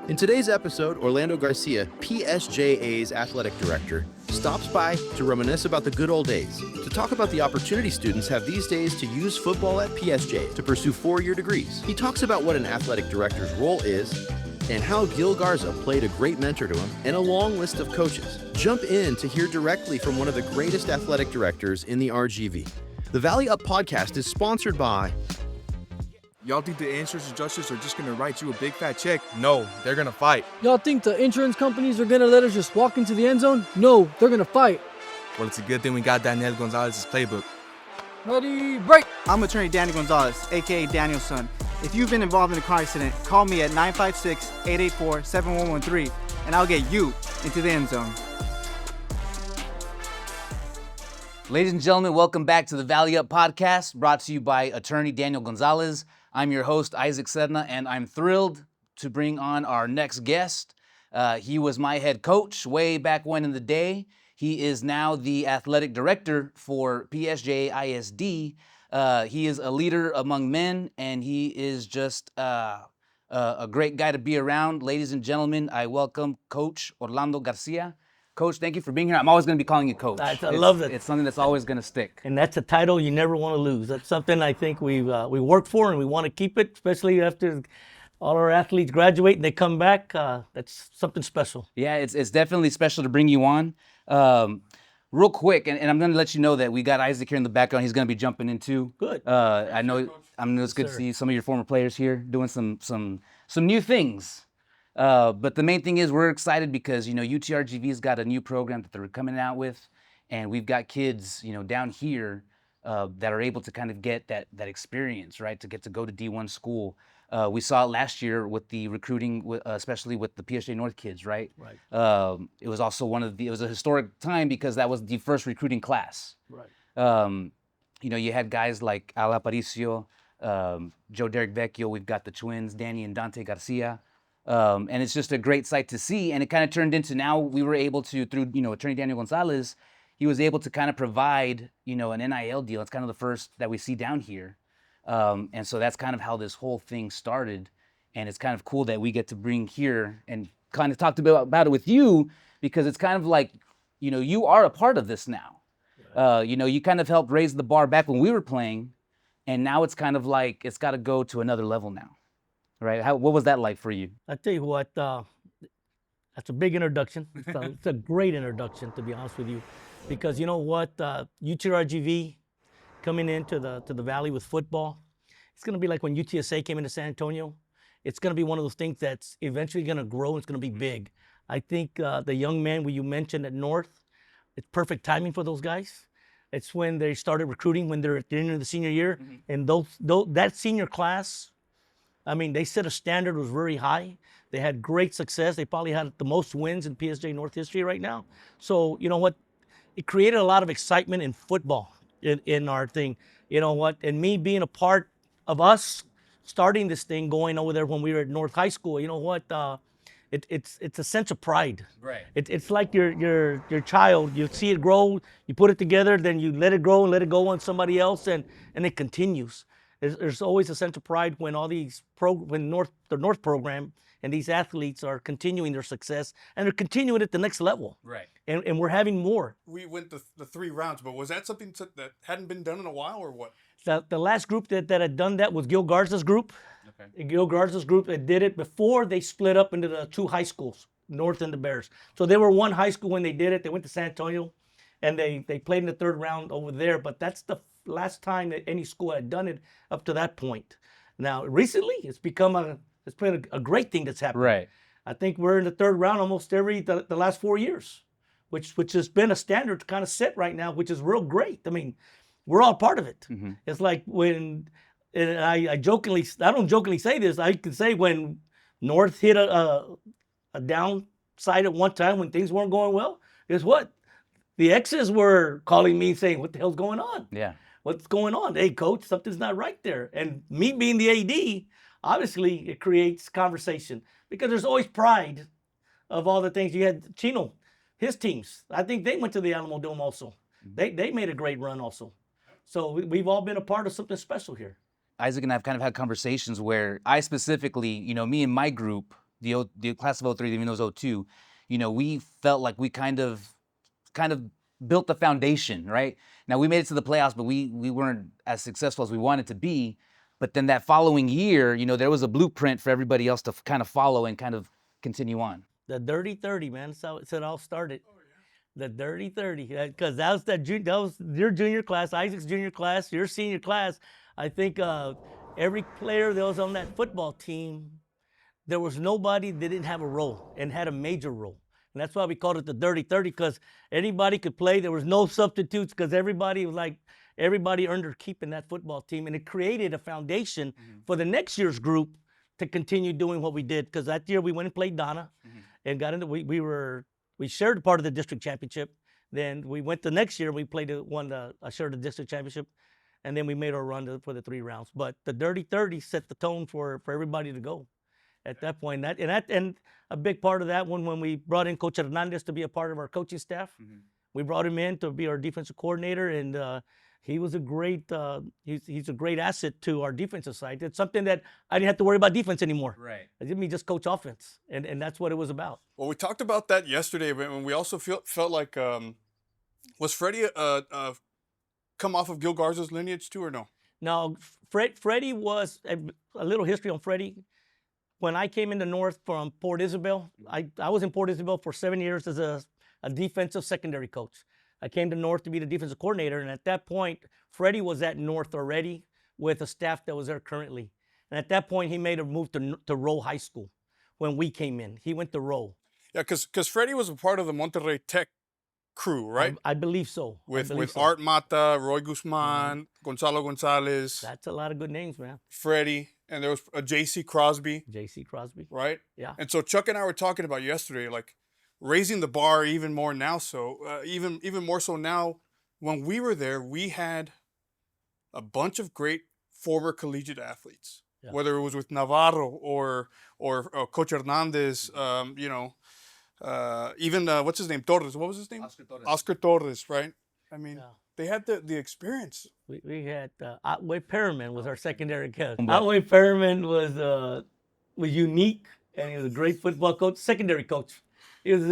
In today's episode, Orlando Garcia, PSJA's athletic director, stops by to reminisce about the good old days, to talk about the opportunity students have these days to use football at PSJ to pursue four-year degrees. He talks about what an athletic director's role is, and how Gil Garza played a great mentor to him, and a long list of coaches. Jump in to hear directly from one of the greatest athletic directors in the RGV. The Valley Up podcast is sponsored by... Y'all think the insurance adjusters are just gonna write you a big fat check? No, they're gonna fight. Y'all think the insurance companies are gonna let us just walk into the end zone? No, they're gonna fight. Well, it's a good thing we got Daniel Gonzalez's playbook. Ready, break! I'm attorney Daniel Gonzalez, aka Daniel's son. If you've been involved in a car accident, call me at 956-884-7113, and I'll get you into the end zone. Ladies and gentlemen, welcome back to the Valley Up podcast, brought to you by attorney Daniel Gonzalez. I'm your host, Isaac Serna, and I'm thrilled to bring on our next guest. He was my head coach way back when in the day. He is now the athletic director for PSJA ISD. He is a leader among men, and he is just a great guy to be around. Ladies and gentlemen, I welcome Coach Orlando Garcia. Coach, thank you for being here. I'm always going to be calling you Coach. I love it. It's something that's always going to stick. And that's a title you never want to lose. That's something I think we work for and we want to keep it, especially after all our athletes graduate and they come back. That's something special. Yeah, it's definitely special to bring you on. Real quick, and I'm going to let you know that we got Isaac here in the background. He's going to be jumping in too. Good. I know it's good to see some of your former players here doing some new things. But the main thing is we're excited because, UTRGV's got a new program that they're coming out with, and we've got kids, down here that are able to kind of get that experience, right, to get to go to D1 school. We saw it last year with the recruiting, especially with the PSJA North kids, right? Right. It was also it was a historic time because that was the first recruiting class. Right. You had guys like Al Aparicio, Joe Derek Vecchio, we've got the twins, Danny and Dante Garcia. And it's just a great sight to see. And it kind of turned into now we were able to, through, attorney Daniel Gonzalez, he was able to kind of provide, an NIL deal. It's kind of the first that we see down here. And so that's kind of how this whole thing started. And it's kind of cool that we get to bring here and kind of talk about it with you, because it's kind of like, you are a part of this now. You kind of helped raise the bar back when we were playing. And now it's kind of like it's got to go to another level now. Right? What was that like for you? I tell you what, that's a big introduction. It's a great introduction, to be honest with you, because you know what, UTRGV coming into the Valley with football, it's going to be like when UTSA came into San Antonio. It's going to be one of those things that's eventually going to grow and it's going to be big. I think the young man you mentioned at North, it's perfect timing for those guys. It's when they started recruiting, when they're at the end of the senior year, and that senior class, I mean, they set a standard was very high. They had great success. They probably had the most wins in PSJ North history right now. So, you know what? It created a lot of excitement in football in our thing. You know what? And me being a part of us starting this thing, going over there when we were at North High School, you know what? It's a sense of pride. Right. It's like your child. You see it grow, you put it together, then you let it grow and let it go on somebody else, and it continues. There's always a sense of pride when all these the North program and these athletes are continuing their success and they're continuing at the next level. Right. And we're having more. We went the 3 rounds, but was that something that hadn't been done in a while, or what? The last group that had done that was Gil Garza's group. Okay. Gil Garza's group that did it before they split up into the 2 high schools, North and the Bears. So they were 1 high school when they did it. They went to San Antonio, and they played in the 3rd round over there. But that's the last time that any school had done it up to that point. Now, recently, it's been a great thing that's happened. Right. I think we're in the 3rd round almost the last 4 years, which has been a standard kind of set right now, which is real great. I mean, we're all part of it. Mm-hmm. It's like when, and I don't jokingly say this, I can say when North hit a downside at one time when things weren't going well, guess what? The exes were calling me saying, what the hell's going on? Yeah. What's going on? Hey, coach, something's not right there. And me being the AD, obviously it creates conversation because there's always pride of all the things. You had Chino, his teams. I think they went to the Alamo Dome also. They made a great run also. So we've all been a part of something special here. Isaac and I have kind of had conversations where I specifically, me and my group, the class of 03, even though it was 02, we felt like we kind of built the foundation, right? Now we made it to the playoffs, but we weren't as successful as we wanted to be. But then that following year, there was a blueprint for everybody else to kind of follow and kind of continue on. The dirty 30, man. That's how it all started. The dirty 30, because that was your junior class, Isaac's junior class, your senior class. I think every player that was on that football team, there was nobody that didn't have a role and had a major role. And that's why we called it the dirty 30, because anybody could play. There was no substitutes, because everybody earned their keep in that football team. And it created a foundation for the next year's group to continue doing what we did. Because that year we went and played Donna and got into, we shared part of the district championship. Then we went the next year, we shared the district championship. And then we made our run for the 3 rounds. But the dirty 30 set the tone for everybody to go at that point. And a big part of that when we brought in Coach Hernandez to be a part of our coaching staff. We brought him in to be our defensive coordinator, and he was a great he's a great asset to our defensive side. It's something that I didn't have to worry about defense anymore. Right. I didn't just coach offense, and that's what it was about. Well, we talked about that yesterday, but we also felt like was Freddie come off of Gil Garza's lineage too, or no? No, Freddie was a little history on Freddie. When I came into North from Port Isabel, I was in Port Isabel for 7 years as a defensive secondary coach. I came to North to be the defensive coordinator, and at that point, Freddie was at North already with a staff that was there currently. And at that point, he made a move to Rio High School when we came in. He went to Rio. Yeah, because Freddie was a part of the Monterrey Tech crew, right? I believe so. With Art Mata, Roy Guzman, Gonzalo Gonzalez. That's a lot of good names, man. Freddie, and there was a J.C. Crosby. J.C. Crosby. Right? Yeah. And so Chuck and I were talking about yesterday, like raising the bar even more now. So even more so now, when we were there, we had a bunch of great former collegiate athletes. Yeah. Whether it was with Navarro or Coach Hernandez, even what's his name? Torres. What was his name? Oscar Torres, right? I mean, they had the experience. We had Otway Perriman was our secondary coach. Otway Perriman was unique, and he was a great football coach, secondary coach. He was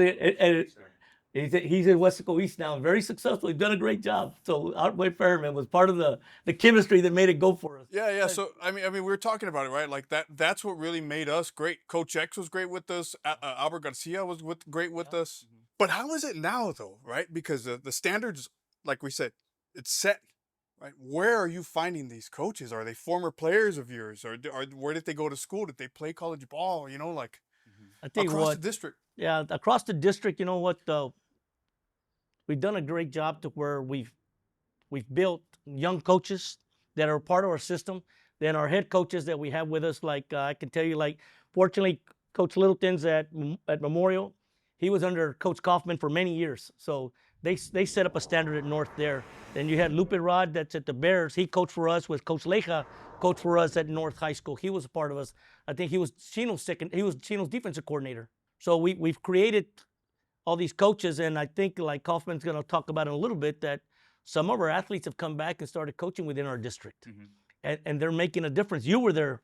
he's in Wesco East now, very successful. He's done a great job. So Otway Perriman was part of the chemistry that made it go for us. Yeah. So I mean, we were talking about it, right? Like that's what really made us great. Coach X was great with us. Albert Garcia was great with us. But how is it now, though, right? Because the standards, like we said, it's set, right? Where are you finding these coaches? Are they former players of yours, or where did they go to school? Did they play college ball? Like across the district. Yeah, across the district. You know what? We've done a great job to where we've built young coaches that are part of our system. Then our head coaches that we have with us, like I can tell you, like fortunately, Coach Littleton's at Memorial. He was under Coach Kaufman for many years, so they set up a standard at North there. Then you had Lupe Rod that's at the Bears. He coached for us with Coach Leja, coached for us at North High School. He was a part of us. I think he was Chino's defensive coordinator. So we've created all these coaches, and I think like Kaufman's going to talk about in a little bit that some of our athletes have come back and started coaching within our district, and they're making a difference. You were there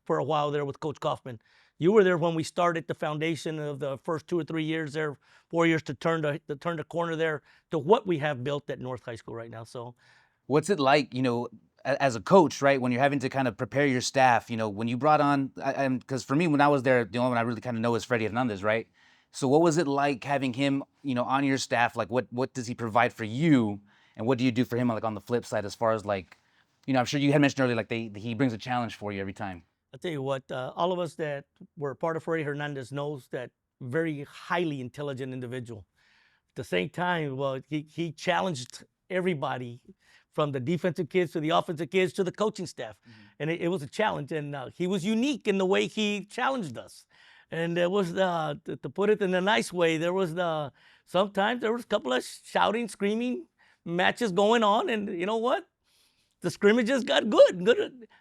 for a while there with Coach Kaufman. You were there when we started the foundation of the first 2 or 3 years there, 4 years to turn the corner there to what we have built at North High School right now. So, what's it like, as a coach, right? When you're having to kind of prepare your staff, when you brought on, because for me, when I was there, the only one I really kind of know is Freddie Hernandez, right? So what was it like having him, on your staff? Like, what does he provide for you, and what do you do for him, like on the flip side, as far as like, I'm sure you had mentioned earlier, like he brings a challenge for you every time. I'll tell you what, all of us that were part of Freddie Hernandez knows that very highly intelligent individual. At the same time, well, he challenged everybody from the defensive kids to the offensive kids to the coaching staff. And it was a challenge, and he was unique in the way he challenged us. And there was, to put it in a nice way, sometimes there was a couple of shouting, screaming matches going on, and you know what? The scrimmages got good.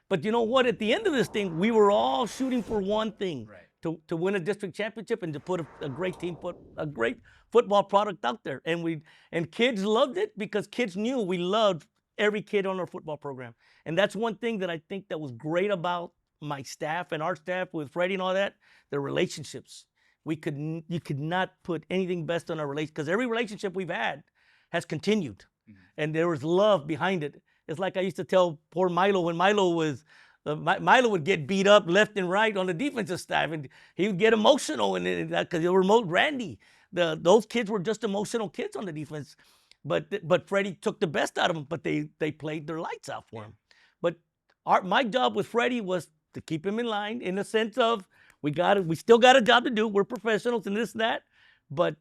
But you know what? At the end of this thing, we were all shooting for one thing, to win a district championship and to put a great team, put a great football product out there. And kids loved it because kids knew we loved every kid on our football program. And that's one thing that I think that was great about my staff and our staff with Freddie and all that, the relationships. You could not put anything best on our relationship, because every relationship we've had has continued, and there was love behind it. It's like I used to tell poor Milo when Milo would get beat up left and right on the defensive staff, and he would get emotional, and because they were Randy. Those kids were just emotional kids on the defense, but Freddie took the best out of them. But they played their lights out for him. But my job with Freddie was to keep him in line, in the sense of we still got a job to do. We're professionals and this and that, but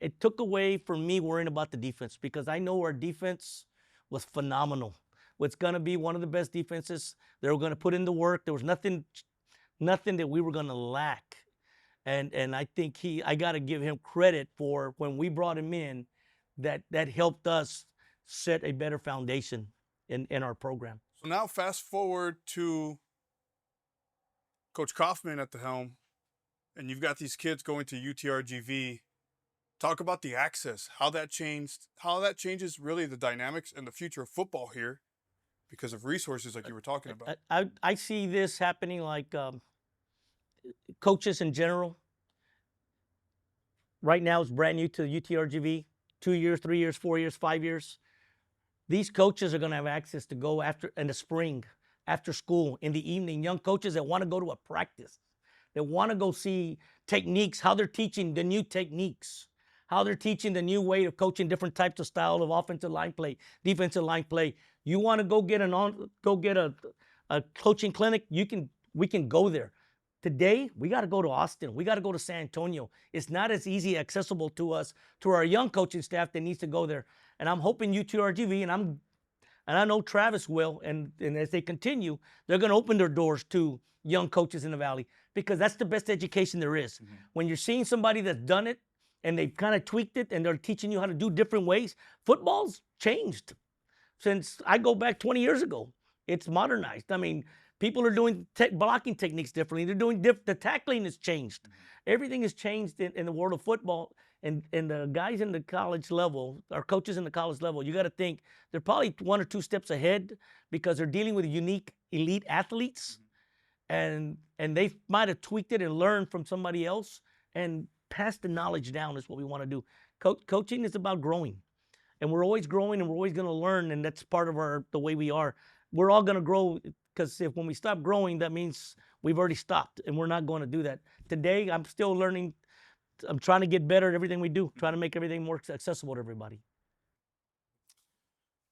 it took away from me worrying about the defense, because I know our defense was phenomenal. It's going to be one of the best defenses. They were going to put in the work. There was nothing that we were going to lack. And I think I got to give him credit for when we brought him in, that helped us set a better foundation in our program. So now fast forward to Coach Kaufman at the helm, and you've got these kids going to UTRGV. Talk about the access, how that changes really the dynamics and the future of football here because of resources like you were talking about. I see this happening like coaches in general. Right now it's brand new to UTRGV, 2 years, 3 years, 4 years, 5 years. These coaches are going to have access to go in the spring, after school, in the evening. Young coaches that want to go to a practice, that want to go see techniques, how they're teaching the new techniques, how they're teaching the new way of coaching different types of style of offensive line play, defensive line play. You want to go get a coaching clinic, we can go there. Today, we got to go to Austin. We got to go to San Antonio. It's not as easy accessible to us, to our young coaching staff that needs to go there. And I'm hoping UTRGV, and I know Travis will, and as they continue, they're going to open their doors to young coaches in the Valley, because that's the best education there is. Mm-hmm. When you're seeing somebody that's done it and they've kind of tweaked it and they're teaching you how to do different ways, football's changed since I go back 20 years ago. It's modernized. I mean, people are doing blocking techniques differently. They're doing the tackling has changed. Mm-hmm. Everything has changed in the world of football. And the guys in the college level, our coaches in the college level, you got to think they're probably 1 or 2 steps ahead, because they're dealing with unique elite athletes, and they might have tweaked it and learned from somebody else and passed the knowledge down. Is what we want to do. Coaching is about growing, and we're always growing, and we're always going to learn, and that's part of the way we are. We're all going to grow, because when we stop growing, that means we've already stopped, and we're not going to do that. Today, I'm still learning. I'm trying to get better at everything we do, trying to make everything more accessible to everybody.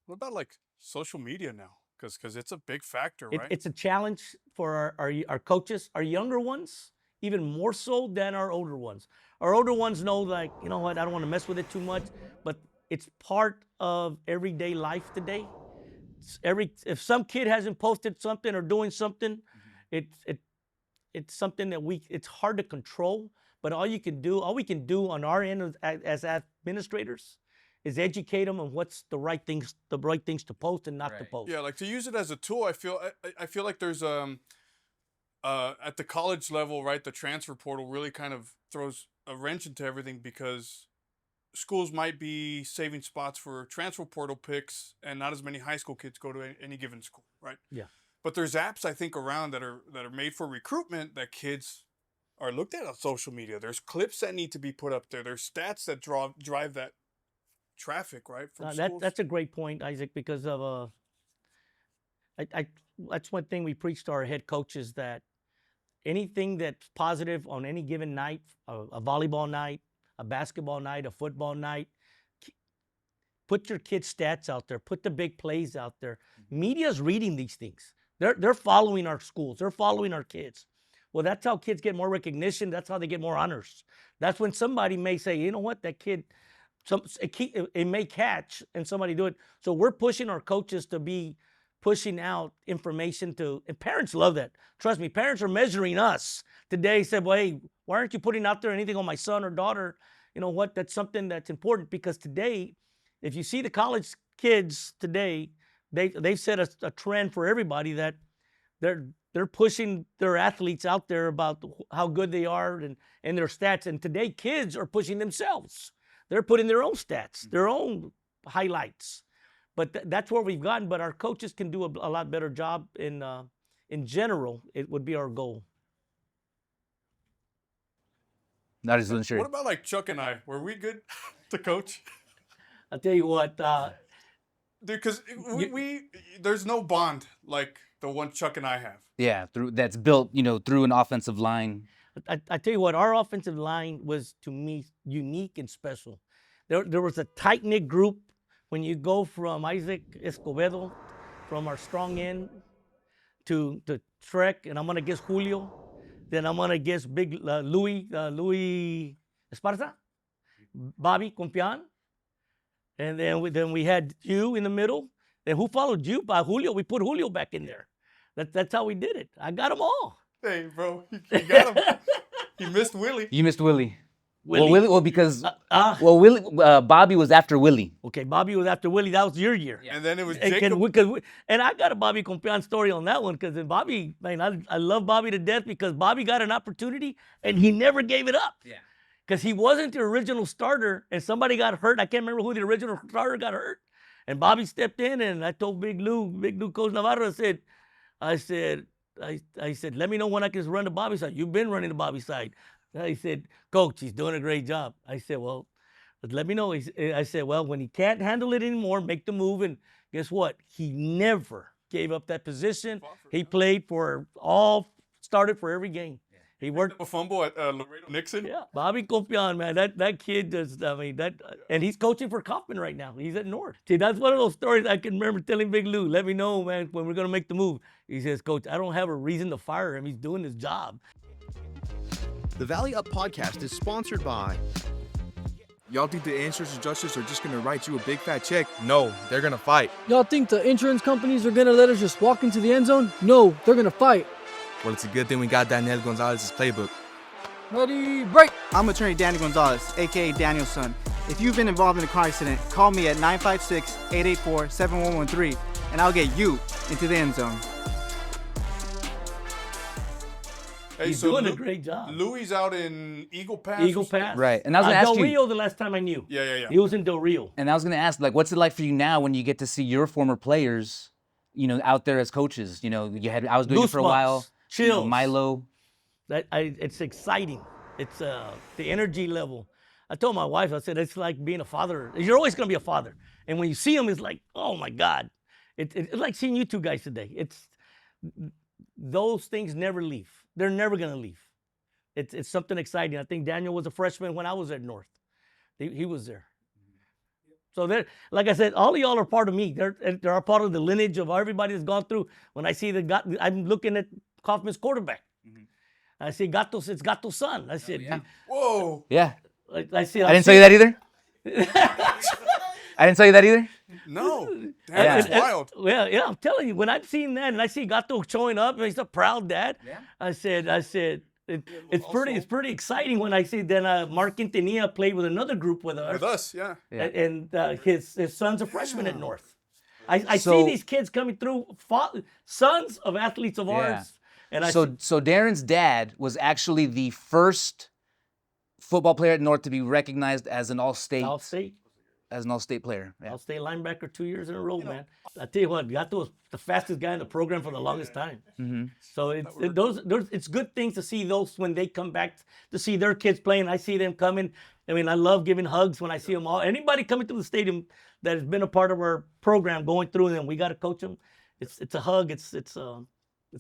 What about like social media now? Because it's a big factor, right? It's a challenge for our coaches, our younger ones, even more so than our older ones. Our older ones know, like, you know what, I don't want to mess with it too much, but it's part of everyday life today. If some kid hasn't posted something or doing something, it's something that it's hard to control. But all we can do on our end as administrators is educate them on what's the right things to post and not to post. Yeah, like to use it as a tool. I feel like there's at the college level, right? The transfer portal really kind of throws a wrench into everything, because schools might be saving spots for transfer portal picks, and not as many high school kids go to any given school, right? Yeah. But there's apps, I think, around that are made for recruitment that kids are looked at on social media. There's clips that need to be put up there. There's stats that drive that traffic, right? From schools. That's a great point, Isaac, because of that's one thing we preach to our head coaches, that anything that's positive on any given night, a volleyball night, a basketball night, a football night, put your kids' stats out there, put the big plays out there. Media's reading these things. They're following our schools. They're following our kids. Well, that's how kids get more recognition. That's how they get more honors. That's when somebody may say, you know what, that kid, it may catch and somebody do it. So we're pushing our coaches to be pushing out information and parents love that. Trust me, parents are measuring us today. Said, well, hey, why aren't you putting out there anything on my son or daughter? You know what, that's something that's important, because today, if you see the college kids today, they've set a trend for everybody that they're pushing their athletes out there about how good they are and their stats. And today, kids are pushing themselves. They're putting their own stats, their own highlights. But that's where we've gotten. But our coaches can do a lot better job in in general, it would be our goal. Not as unsure. What about like Chuck and I? Were we good to coach? I'll tell you what, Dude, because there's no bond like the one Chuck and I have. Yeah, that's built, through an offensive line. I tell you what, our offensive line was, to me, unique and special. There was a tight-knit group. When you go from Isaac Escobedo, from our strong end, to Trek, and I'm going to guess Julio, then I'm going to guess big Louis Esparza, Bobby Compian, and then we had you in the middle. Then who followed you? By Julio. We put Julio back in there. That's how we did it. I got them all. Hey, bro, you got him. You missed Willie. You missed Willie. Willie. Well, because Willie, Bobby was after Willie. Okay, Bobby was after Willie. That was your year. Yeah. And then it was And, Jacob. and I got a Bobby Compian story on that one, because Bobby, man, I love Bobby to death, because Bobby got an opportunity and he never gave it up. Yeah. Because he wasn't the original starter and somebody got hurt. I can't remember who the original starter got hurt. And Bobby stepped in, and I told Big Lou Coach Navarro, I said, let me know when I can run the Bobby side. You've been running the Bobby side. He said, Coach, he's doing a great job. I said, well, let me know. I said, well, when he can't handle it anymore, make the move. And guess what? He never gave up that position. He played started for every game. He worked A fumble at Laredo Nixon. Yeah, Bobby Compian, man, that kid does. And he's coaching for Kaufman right now. He's at North. See, that's one of those stories I can remember telling Big Lou. Let me know, man, when we're gonna make the move. He says, Coach, I don't have a reason to fire him. He's doing his job. The Valley Up podcast is sponsored by. Y'all think the insurance adjusters are just gonna write you a big fat check? No, they're gonna fight. Y'all think the insurance companies are gonna let us just walk into the end zone? No, they're gonna fight. Well, it's a good thing we got Daniel Gonzalez's playbook. Ready, break! I'm attorney Danny Gonzalez, aka Daniel's son. If you've been involved in a car accident, call me at 956-884-7113, and I'll get you into the end zone. Hey, He's doing a great job. Louis out in Eagle Pass. Eagle Pass. Right. And I was going to ask Del you. Rio, the last time I knew. Yeah. He was in Del Rio. And I was going to ask, what's it like for you now when you get to see your former players, out there as coaches? I was doing it for a while. Chills. Milo. It's exciting. It's the energy level. I told my wife, I said, it's like being a father. You're always going to be a father. And when you see them, it's like, oh my God. It's like seeing you two guys today. Those things never leave. They're never going to leave. It's something exciting. I think Daniel was a freshman when I was at North. He was there. So like I said, all of y'all are part of me. They're a part of the lineage of everybody that's gone through. When I see I'm looking at Kaufman's quarterback. Mm-hmm. I see it's Gato's son. I said, Whoa. Yeah. I didn't tell you that either? I didn't tell you that either? No. That's wild. Yeah, I'm telling you, when I've seen that and I see Gato showing up and he's a proud dad, I said, it's pretty exciting when I see then Mark Quintanilla played with another group with us. With us, yeah. And his son's a freshman at North. I see these kids coming through, sons of athletes of ours. And so Darren's dad was actually the first football player at North to be recognized as an all-state. As an all-state player. Yeah. All-state linebacker 2 years in a row, man. I tell you what, Gato was the fastest guy in the program for the longest time. Mm-hmm. So it's good things to see those when they come back to see their kids playing. I see them coming. I mean, I love giving hugs when I see them all. Anybody coming to the stadium that has been a part of our program going through them, we got to coach them. It's a hug. It's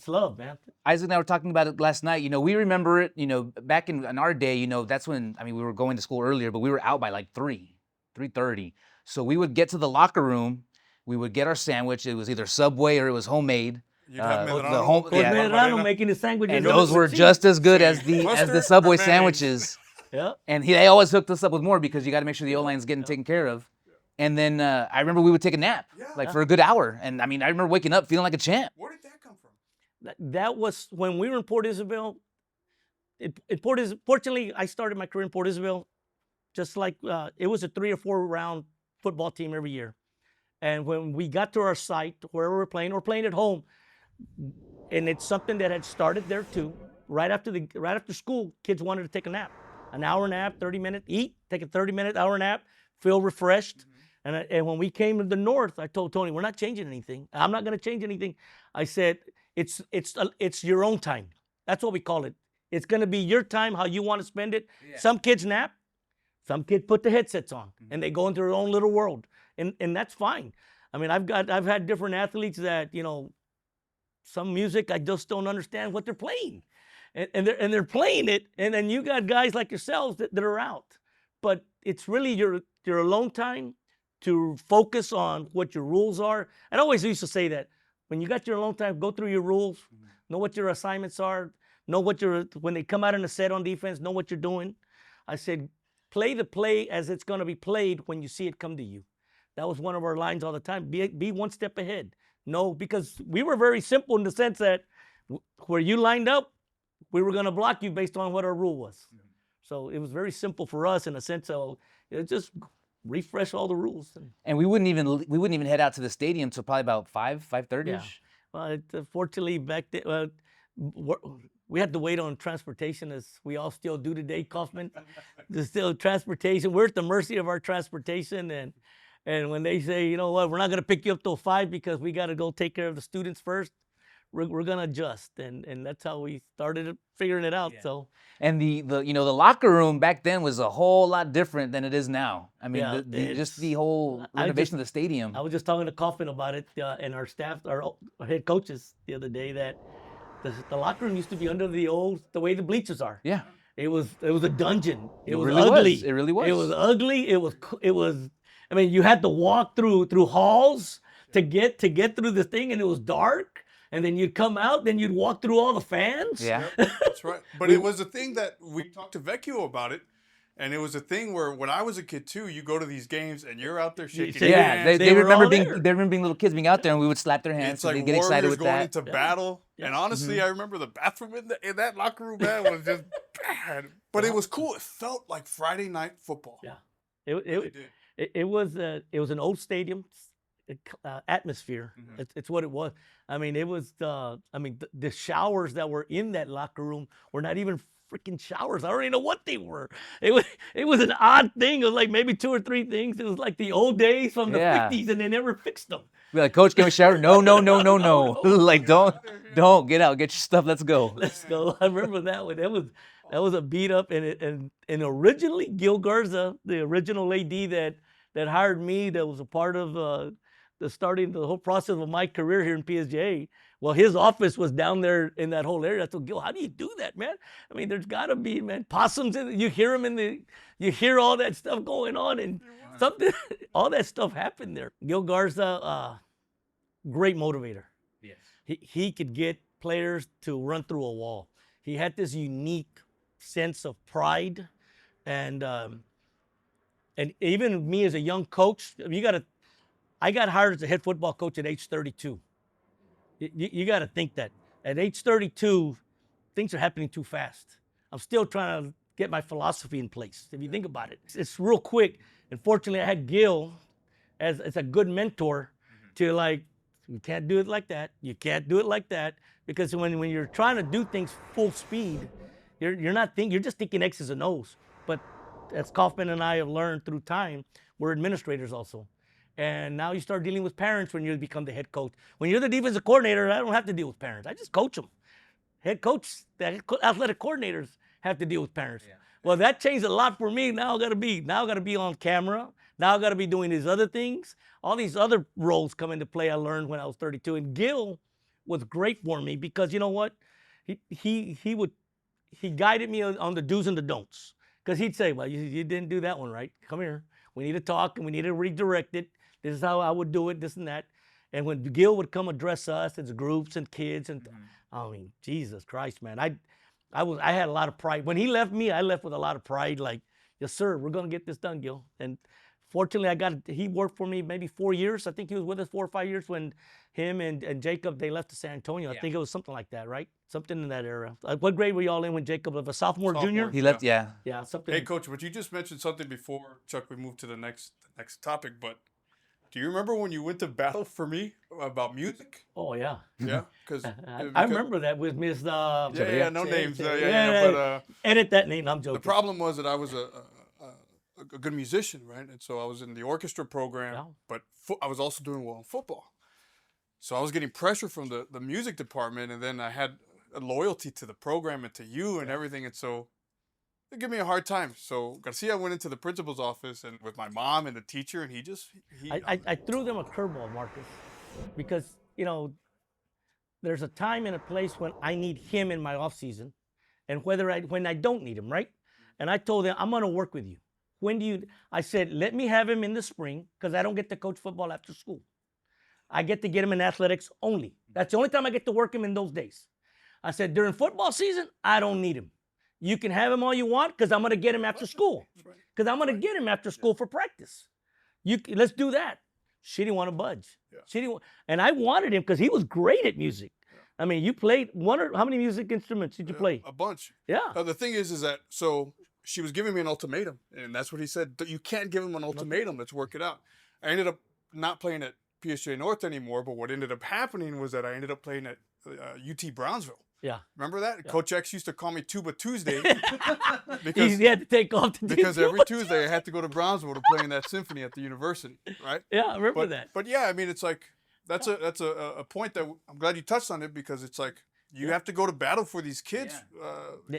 love, man. Isaac and I were talking about it last night. We remember it, back in our day, that's when, we were going to school earlier, but we were out by like 3:30. So we would get to the locker room. We would get our sandwich. It was either Subway or it was homemade. You'd have Medrano making the sandwiches. And those were just as good as the Subway sandwiches. Yeah. And they always hooked us up with more because you got to make sure the O-line's getting taken care of. And then I remember we would take a nap, for a good hour. And I remember waking up feeling like a champ. Where did that come from? That was when we were in Port Isabel. Fortunately, I started my career in Port Isabel. Just like it was a 3 or 4 round football team every year. And when we got to our site, wherever we're playing at home, and it's something that had started there too. Right after school, kids wanted to take a nap. An hour nap, 30-minute, eat, take a 30-minute, hour nap, feel refreshed. Mm-hmm. And when we came to the North, I told Tony, we're not changing anything. I'm not going to change anything. I said, It's your own time. That's what we call it. It's going to be your time, how you want to spend it. Yeah. Some kids nap. Some kids put the headsets on and they go into their own little world, and that's fine. I mean, I've had different athletes that, you know, some music I just don't understand what they're playing, and they're playing it, and then you got guys like yourselves that are out. But it's really your alone time to focus on what your rules are. And I always used to say that when you got your alone time, go through your rules, know what your assignments are, know what when they come out in a set on defense, know what you're doing. I said, play the play as it's going to be played when you see it come to you. That was one of our lines all the time. Be one step ahead. No, because we were very simple in the sense that where you lined up, we were going to block you based on what our rule was. So it was very simple for us in a sense of just refresh all the rules. And we wouldn't even head out to the stadium till probably about 5:30. Yeah. Well, fortunately back then, we had to wait on transportation, as we all still do today, Kaufman. There's still transportation. We're at the mercy of our transportation, and when they say, you know what, we're not going to pick you up till 5 because we got to go take care of the students first, we're going to adjust, and that's how we started figuring it out. Yeah. So, and the locker room back then was a whole lot different than it is now. I mean, just the whole renovation of the stadium. I was just talking to Kaufman about it, and our staff, our head coaches the other day, that the locker room used to be under the way the bleachers are. Yeah. It was a dungeon. It was really ugly. It really was. It was ugly. It was. I mean, you had to walk through halls to get through the thing, and it was dark. And then you'd come out, then you'd walk through all the fans. Yeah, that's right. But it was a thing that we talked to Vecchio about it. And it was a thing where when I was a kid too, you go to these games and you're out there shaking hands. They remember being little kids being out there, and we would slap their hands. It's like they'd get excited with going that. into battle. Yeah. And honestly, I remember the bathroom in that locker room, man, was just bad. But it was cool. It felt like Friday night football. Yeah, it was an old stadium atmosphere. It's what it was. I mean, it was the showers that were in that locker room were not even freaking showers. I don't even know what they were. It was an odd thing. It was like maybe 2 or 3 things. It was like the old days from the 50s, and they never fixed them. We're like, Coach, give me a shower. No. Like, don't get out. Get your stuff. Let's go. Let's go. I remember that one. That was a beat up, and originally Gil Garza, the original AD that hired me, that was a part of starting the whole process of my career here in PSJA. Well, his office was down there in that whole area. I thought, Gil, how do you do that, man? I mean, there's got to be, man, possums you hear them you hear all that stuff going on, and all that stuff happened there. Gil Garza, great motivator. Yes. He could get players to run through a wall. He had this unique sense of pride, and even me as a young coach, I got hired as a head football coach at age 32. You got to think that at age 32, things are happening too fast. I'm still trying to get my philosophy in place. If you think about it, it's real quick. And fortunately, I had Gil as a good mentor to, like, you can't do it like that. You can't do it like that, because when you're trying to do things full speed, you're just thinking X's and O's. But as Kaufman and I have learned through time, we're administrators also. And now you start dealing with parents when you become the head coach. When you're the defensive coordinator, I don't have to deal with parents. I just coach them. Head coach, the athletic coordinators have to deal with parents. Yeah. Well, that changed a lot for me. Now I gotta be on camera. Now I gotta be doing these other things. All these other roles come into play. I learned when I was 32. And Gil was great for me because, you know what? He guided me on the do's and the don'ts. Because he'd say, well, you didn't do that one right. Come here. We need to talk, and we need to redirect it. This is how I would do it, this and that. And when Gil would come address us as groups and kids, and I mean, Jesus Christ, man, I had a lot of pride. When he left me, I left with a lot of pride. Like, yes, sir, we're gonna get this done, Gil. And fortunately, he worked for me maybe 4 years. I think he was with us 4 or 5 years when him and Jacob, they left to San Antonio. I think it was something like that, right? Something in that era. What grade were y'all in when Jacob was a sophomore, junior? He left, Yeah, something. Hey, Coach, but you just mentioned something before, Chuck, we moved to the next topic, but do you remember when you went to battle for me about music? Oh, yeah. Yeah? Because I remember that with Miss... no names. But edit that name, I'm joking. The problem was that I was a good musician, right? And so I was in the orchestra program, but I was also doing well in football. So I was getting pressure from the music department, and then I had a loyalty to the program and to you and everything, and so they give me a hard time. So Garcia went into the principal's office and with my mom and the teacher, and I threw them a curveball, Marcus, because there's a time and a place when I need him in my off season, and when I don't need him, right? And I told him, I'm going to work with you. I said, let me have him in the spring because I don't get to coach football after school. I get to get him in athletics only. That's the only time I get to work him in those days. I said, during football season, I don't need him. You can have him all you want because I'm going to get him after school. Because I'm going to get him after school for practice. Let's do that. She didn't want to budge. And I wanted him because he was great at music. I mean, you played how many music instruments did you play? A bunch. Yeah. The thing is that, so she was giving me an ultimatum, and that's what he said. You can't give him an ultimatum. Let's work it out. I ended up not playing at PSJA North anymore, but what ended up happening was that I ended up playing at UT Brownsville. Yeah. Remember that? Yeah. Coach X used to call me Tuba Tuesday because he had to take off because every Tuesday I had to go to Brownsville to play in that symphony at the university, right? Yeah, I remember that. But yeah, I mean, it's like that's a point that I'm glad you touched on it, because it's like you have to go to battle for these kids. Yeah.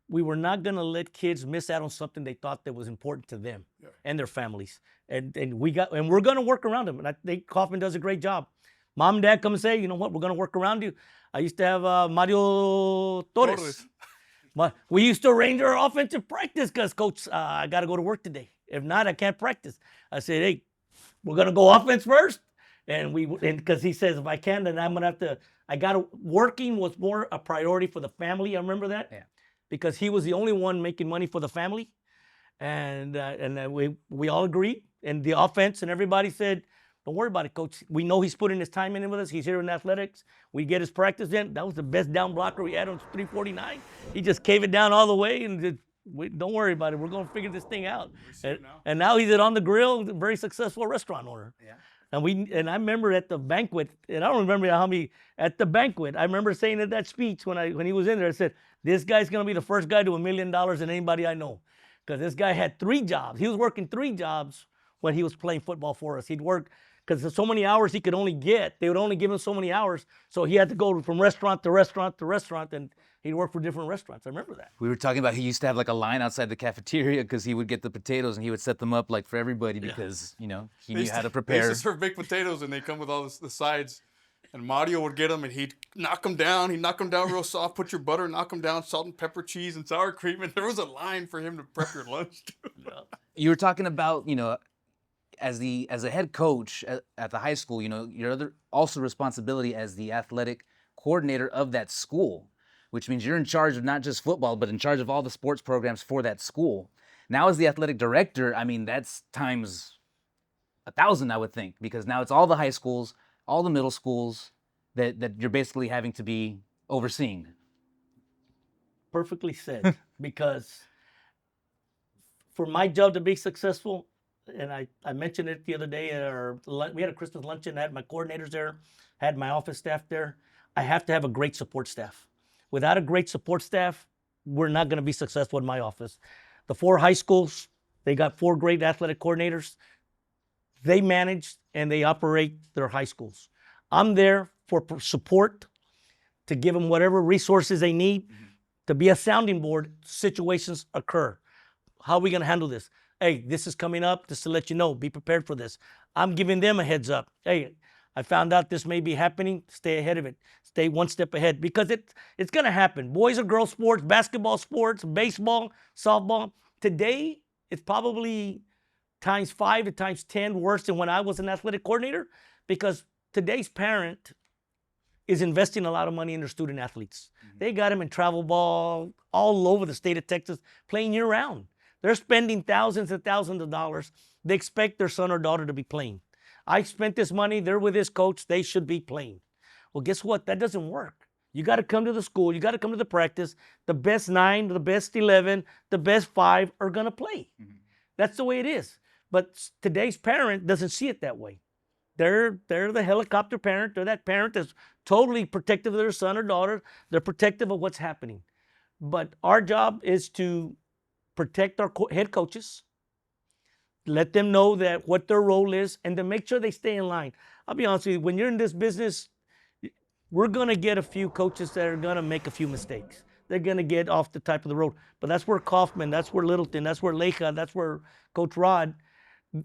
We were not going to let kids miss out on something they thought that was important to them and their families, and we're going to work around them. And I think Kaufman does a great job. Mom and Dad come and say, you know what, we're going to work around you. I used to have Mario Torres. We used to arrange our offensive practice because, Coach, I got to go to work today. If not, I can't practice. I said, hey, we're going to go offense first. And because he says, if I can, then I'm going to have to, working was more a priority for the family. I remember that. Yeah. Because he was the only one making money for the family. And we all agreed. And the offense and everybody said, don't worry about it, Coach. We know he's putting his time in with us. He's here in athletics. We get his practice in. That was the best down blocker we had on 349. He just cave it down all the way and don't worry about it. We're going to figure this thing out. And now he's at On the Grill, a very successful restaurant owner. Yeah. And I remember at the banquet, and I don't remember how many, at the banquet, I remember saying at that speech when he was in there, I said, this guy's going to be the first guy to $1 million than anybody I know. Because this guy had 3 jobs. He was working 3 jobs when he was playing football for us. He'd work, because there's so many hours he could only get. They would only give him so many hours. So he had to go from restaurant to restaurant to restaurant, and he'd work for different restaurants. I remember that. We were talking about he used to have like a line outside the cafeteria because he would get the potatoes and he would set them up like for everybody because, he knew how to prepare. They used to serve baked potatoes and they come with all the sides. And Mario would get them and he'd knock them down. He'd knock them down real soft, put your butter, knock them down, salt and pepper, cheese, and sour cream. And there was a line for him to prep your lunch. You were talking about, as a head coach at the high school, your also responsibility as the athletic coordinator of that school, which means you're in charge of not just football, but in charge of all the sports programs for that school. Now as the athletic director, I mean, that's times 1,000, I would think, because now it's all the high schools, all the middle schools that you're basically having to be overseeing. Perfectly said, because for my job to be successful, and I mentioned it the other day, we had a Christmas luncheon. I had my coordinators there, had my office staff there. I have to have a great support staff. Without a great support staff, we're not going to be successful in my office. The 4 high schools, they got 4 great athletic coordinators. They manage and they operate their high schools. I'm there for support, to give them whatever resources they need, to be a sounding board. Situations occur. How are we going to handle this? Hey, this is coming up, just to let you know, be prepared for this. I'm giving them a heads up. Hey, I found out this may be happening. Stay ahead of it. Stay one step ahead, because it's going to happen. Boys or girls sports, basketball sports, baseball, softball. Today, it's probably times 5 to times 10 worse than when I was an athletic coordinator, because today's parent is investing a lot of money in their student athletes. They got them in travel ball all over the state of Texas, playing year round. They're spending thousands and thousands of dollars. They expect their son or daughter to be playing. I spent this money. They're with this coach. They should be playing. Well, guess what? That doesn't work. You got to come to the school. You got to come to the practice. The best 9, the best 11, the best 5 are going to play. That's the way it is. But today's parent doesn't see it that way. They're the helicopter parent. They're that parent that's totally protective of their son or daughter. They're protective of what's happening. But our job is to protect our head coaches, let them know that what their role is, and to make sure they stay in line. I'll be honest with you, when you're in this business, we're going to get a few coaches that are going to make a few mistakes. They're going to get off the type of the road. But that's where Kaufman, that's where Littleton, that's where Leja, that's where Coach Rod,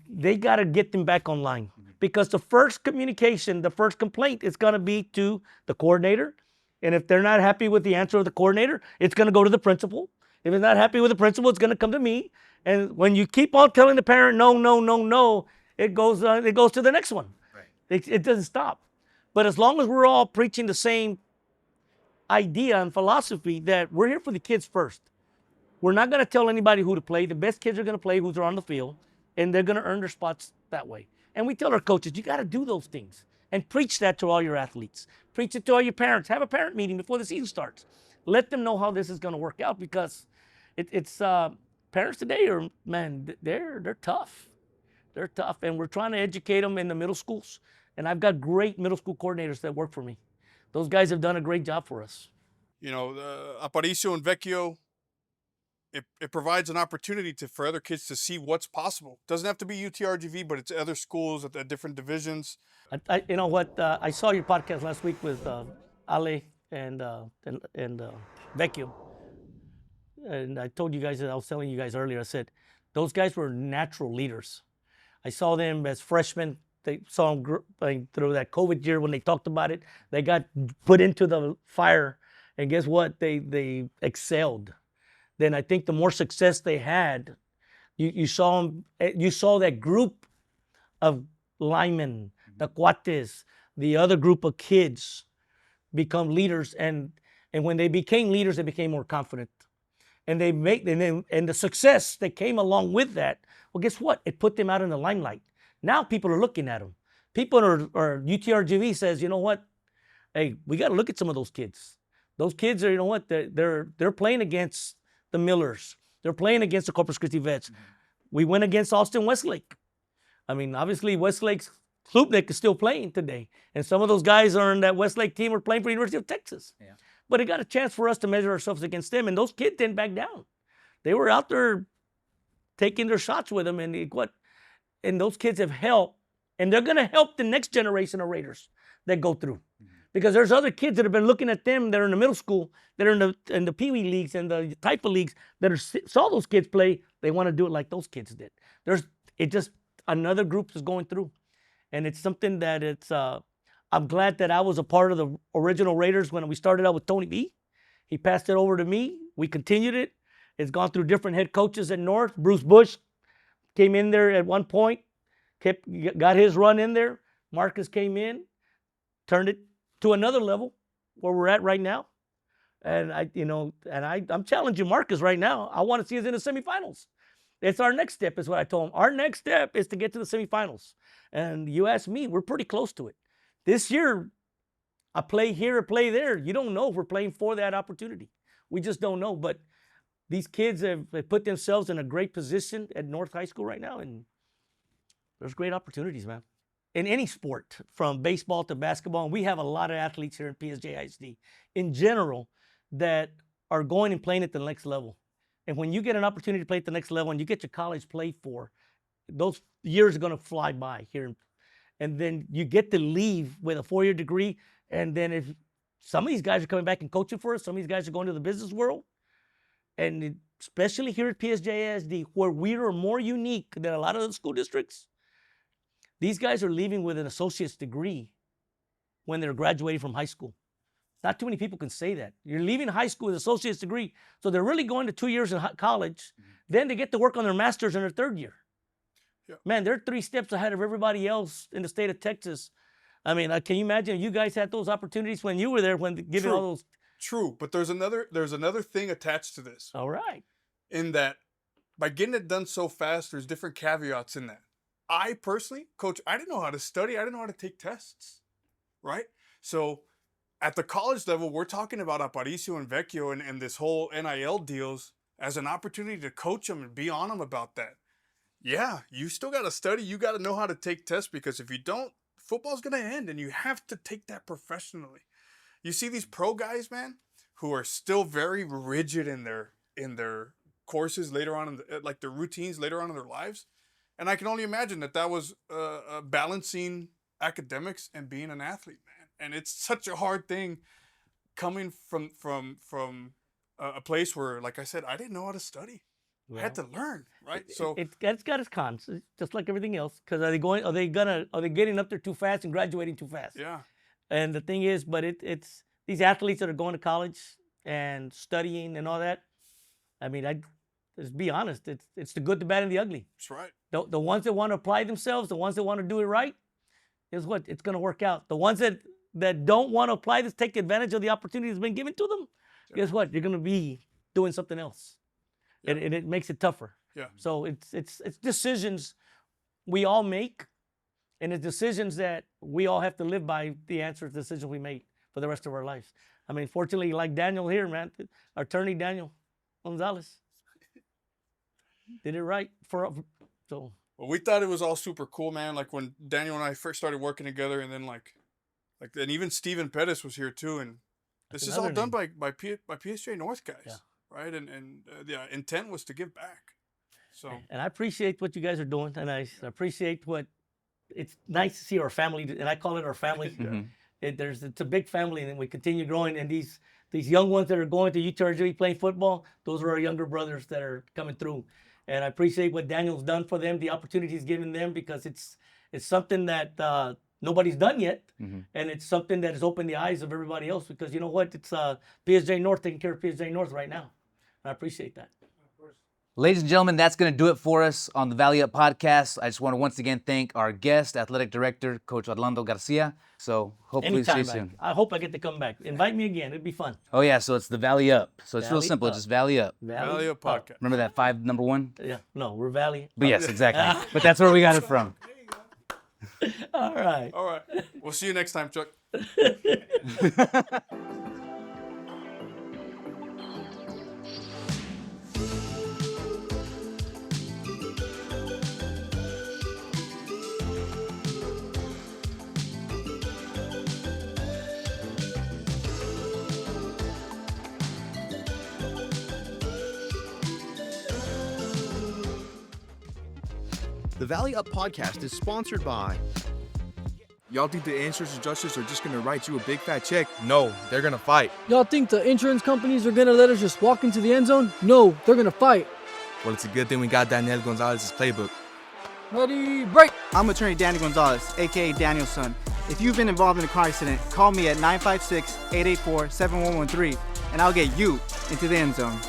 they got to get them back online. Because the first communication, the first complaint is going to be to the coordinator. And if they're not happy with the answer of the coordinator, it's going to go to the principal. If it's not happy with the principal, it's going to come to me. And when you keep on telling the parent, no, no, no, no, it goes to the next one. Right. It doesn't stop. But as long as we're all preaching the same idea and philosophy that we're here for the kids first. We're not going to tell anybody who to play. The best kids are going to play who's on the field, and they're going to earn their spots that way. And we tell our coaches, you got to do those things and preach that to all your athletes. Preach it to all your parents. Have a parent meeting before the season starts. Let them know how this is going to work out because it's parents today are, man, they're tough. They're tough, and we're trying to educate them in the middle schools. And I've got great middle school coordinators that work for me. Those guys have done a great job for us. You know, Aparicio and Vecchio, it provides an opportunity for other kids to see what's possible. Doesn't have to be UTRGV, but it's other schools at different divisions. You know what? I saw your podcast last week with Ale and Vecchio. And I told you guys, I was telling you guys earlier, I said, those guys were natural leaders. I saw them as freshmen. They saw them through that COVID year when they talked about it. They got put into the fire, and guess what? They excelled. Then I think the more success they had, you saw them. You saw that group of linemen, the cuates, the other group of kids, become leaders, and when they became leaders, they became more confident, and and the success that came along with that. Well, guess what? It put them out in the limelight. Now people are looking at them. People or UTRGV says, you know what? Hey, we got to look at some of those kids. Those kids are, you know what? They're playing against the Millers. They're playing against the Corpus Christi Vets. We went against Austin Westlake. I mean, obviously Westlake's Klubnik is still playing today, and some of those guys on that Westlake team are playing for University of Texas. Yeah. But it got a chance for us to measure ourselves against them, and those kids didn't back down. They were out there taking their shots with them, and those kids have helped, and they're going to help the next generation of Raiders that go through. Because there's other kids that have been looking at them that are in the middle school, that are in the Pee Wee leagues and the type of leagues that saw those kids play. They want to do it like those kids did. Another group is going through, and it's something that I'm glad that I was a part of the original Raiders when we started out with Tony B. He passed it over to me. We continued it. It's gone through different head coaches at North. Bruce Bush came in there at one point, got his run in there. Marcus came in, turned it to another level where we're at right now. And I'm challenging Marcus right now. I want to see us in the semifinals. It's our next step, is what I told him. Our next step is to get to the semifinals. And you ask me, we're pretty close to it. This year, a play here, a play there. You don't know if we're playing for that opportunity. We just don't know. But these kids have put themselves in a great position at North High School right now, and there's great opportunities, man. In any sport, from baseball to basketball, and we have a lot of athletes here in PSJA ISD in general that are going and playing at the next level. And when you get an opportunity to play at the next level and you get your college play for, those years are going to fly by here. And then you get to leave with a 4-year degree. And then if some of these guys are coming back and coaching for us, some of these guys are going to the business world. And especially here at PSJA ISD, where we are more unique than a lot of the school districts, these guys are leaving with an associate's degree when they're graduating from high school. Not too many people can say that. You're leaving high school with an associate's degree, so they're really going to 2 years in college. Then they get to work on their master's in their 3rd year. Yeah. Man, they're 3 steps ahead of everybody else in the state of Texas. I mean, can you imagine if you guys had those opportunities when you were there, when giving all those? True, but there's another thing attached to this. All right. In that, by getting it done so fast, there's different caveats in that. I personally, Coach, I didn't know how to study. I didn't know how to take tests, right? So at the college level, we're talking about Aparicio and Vecchio and this whole NIL deals as an opportunity to coach them and be on them about that. Yeah, you still got to study. You got to know how to take tests, because if you don't, football's going to end, and you have to take that professionally. You see these pro guys, man, who are still very rigid in their courses later on, like their routines later on in their lives. And I can only imagine that was balancing academics and being an athlete, man. And it's such a hard thing coming from a place where, like I said, I didn't know how to study. I had to learn, right? So it's got its cons, just like everything else. Because are they getting up there too fast and graduating too fast? yeah, And the thing is, but it's these athletes that are going to college and studying and all that. I mean, let's be honest. It's the good, the bad, and the ugly. that's right. The ones that want to apply themselves, the ones that want to do it right, is what it's going to work out. The ones that don't want to apply this, take advantage of the opportunity that's been given to them, guess what? You're going to be doing something else, and it makes it tougher. Yeah. So it's decisions we all make, and it's decisions that we all have to live by. The answer is decisions we make for the rest of our lives. I mean, fortunately, like Daniel here, man, our attorney Daniel Gonzalez did it right so. Well, we thought it was all super cool, man. Like when Daniel and I first started working together, and then and even Steven Pettis was here too, and this is all done by PSJA North guys, right? And the intent was to give back. So. And I appreciate what you guys are doing, and I appreciate it's nice to see our family, and I call it our family. It's a big family, and we continue growing. And these young ones that are going to UTRGV playing football, those are our younger brothers that are coming through. And I appreciate what Daniel's done for them, the opportunity he's given them, because it's something that nobody's done yet, and it's something that has opened the eyes of everybody else. Because you know what, it's PSJA North taking care of PSJA North right now. And I appreciate that. Ladies and gentlemen, that's going to do it for us on the Valley Up podcast. I just want to once again thank our guest, athletic director, Coach Orlando Garcia. So hopefully see you soon. I hope I get to come back. Invite me again. It'd be fun. Oh yeah, so it's the Valley Up. So it's real Valley simple, Up. just Valley Up. Valley Up podcast. Remember that 5 number 1? Yeah. No, we're Valley. But yes, exactly. But that's where we got it from. All right. All right. We'll see you next time, Chuck. The Valley Up podcast is sponsored by. Y'all think the insurance adjusters are just gonna write you a big fat check? No, they're gonna fight. Y'all think the insurance companies are gonna let us just walk into the end zone? No, they're gonna fight. Well, it's a good thing we got Daniel Gonzalez's playbook. Ready, break! I'm attorney Daniel Gonzalez, aka Daniel's son. If you've been involved in a car accident, call me at 956-884-7113, and I'll get you into the end zone.